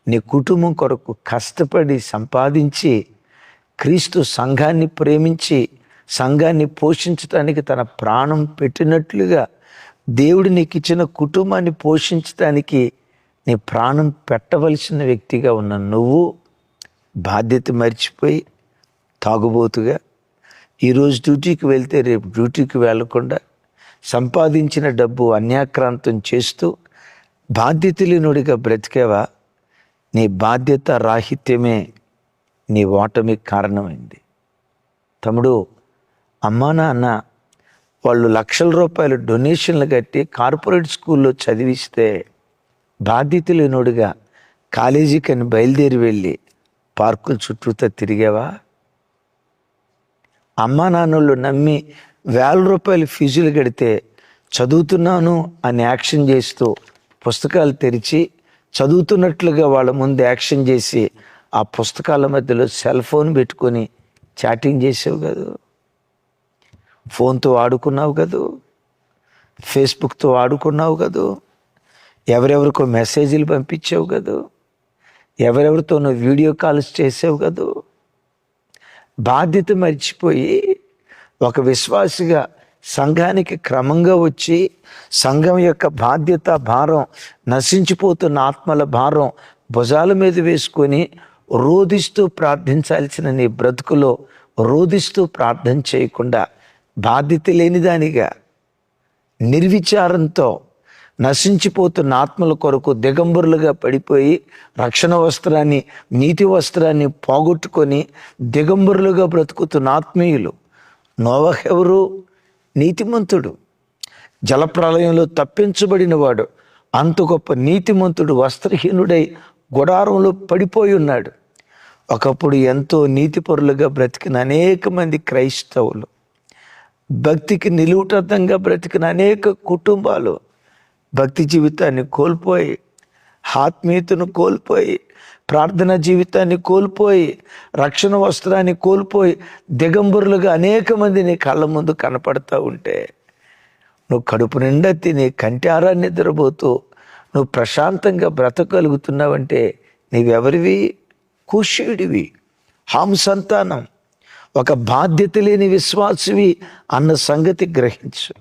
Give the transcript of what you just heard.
నీ కుటుంబం కొరకు కష్టపడి సంపాదించి క్రీస్తు సంఘాన్ని ప్రేమించి సంఘాన్ని పోషించడానికి తన ప్రాణం పెట్టినట్లుగా దేవుడు నీకు ఇచ్చిన కుటుంబాన్ని పోషించడానికి నీ ప్రాణం పెట్టవలసిన వ్యక్తిగా ఉన్న నువ్వు బాధ్యత మర్చిపోయి తాగుబోతుగా ఈరోజు డ్యూటీకి వెళ్తే రేపు డ్యూటీకి వెళ్లకుండా సంపాదించిన డబ్బు అన్యాక్రాంతం చేస్తూ బాధ్యత లేనుడిగా బ్రతికేవా? నీ బాధ్యత రాహిత్యమే నీ ఓటమికి కారణమైంది. తమ్ముడు, అమ్మా నాన్న వాళ్ళు లక్షల రూపాయలు డొనేషన్లు కట్టి కార్పొరేట్ స్కూల్లో చదివిస్తే బాధ్యత లేనుడిగా కాలేజీకి అని బయలుదేరి వెళ్ళి పార్కుల చుట్టూతో తిరిగావా? అమ్మా నాన్నోళ్ళు నమ్మి వేల రూపాయలు ఫీజులు కడితే చదువుతున్నాను అని యాక్షన్ చేస్తూ పుస్తకాలు తెరిచి చదువుతున్నట్లుగా వాళ్ళ ముందు యాక్షన్ చేసి ఆ పుస్తకాల మధ్యలో సెల్ ఫోన్ పెట్టుకొని చాటింగ్ చేసావు కదా, ఫోన్తో ఆడుకున్నావు కదా, ఫేస్బుక్తో ఆడుకున్నావు కదా, ఎవరెవరికో మెసేజీలు పంపించావు కదా, ఎవరెవరితోనో వీడియో కాల్స్ చేసావు కదా. బాధ్యత మర్చిపోయి ఒక విశ్వాసిగా సంఘానికి క్రమంగా వచ్చి సంఘం యొక్క బాధ్యత భారం, నశించిపోతున్న ఆత్మల భారం భుజాల మీద వేసుకొని రోదిస్తూ ప్రార్థించాల్సిన నీ బ్రతుకులో రోదిస్తూ ప్రార్థన చేయకుండా బాధ్యత లేనిదానిగా నిర్విచారంతో నశించిపోతున్న ఆత్మల కొరకు దిగంబరులుగా పడిపోయి రక్షణ వస్త్రాన్ని నీతి వస్త్రాన్ని పోగొట్టుకొని దిగంబరులుగా బ్రతుకుతున్న ఆత్మీయులు. నోవహు ఎవరు? నీతిమంతుడు, జలప్రలయంలో తప్పించబడిన వాడు, అంత గొప్ప నీతిమంతుడు వస్త్రహీనుడై గుడారంలో పడిపోయి ఉన్నాడు. ఒకప్పుడు ఎంతో నీతిపరులుగా బ్రతికిన అనేక మంది క్రైస్తవులు, భక్తికి నిలువుటద్దంగా బ్రతికిన అనేక కుటుంబాలు భక్తి జీవితాన్ని కోల్పోయి, ఆత్మీయతను కోల్పోయి, ప్రార్థన జీవితాన్ని కోల్పోయి, రక్షణ వస్త్రాన్ని కోల్పోయి దిగంబరులుగా అనేక మంది నీ కళ్ళ ముందు కనపడతా ఉంటే నువ్వు కడుపు నిండా తిని కంటారా నిద్రపోతూ నువ్వు ప్రశాంతంగా బ్రతకగలుగుతున్నావంటే నీవెవరివి? కూషీయుడివి, హాము సంతానం, ఒక బాధ్యత లేని విశ్వాసివి అన్న సంగతి గ్రహించు.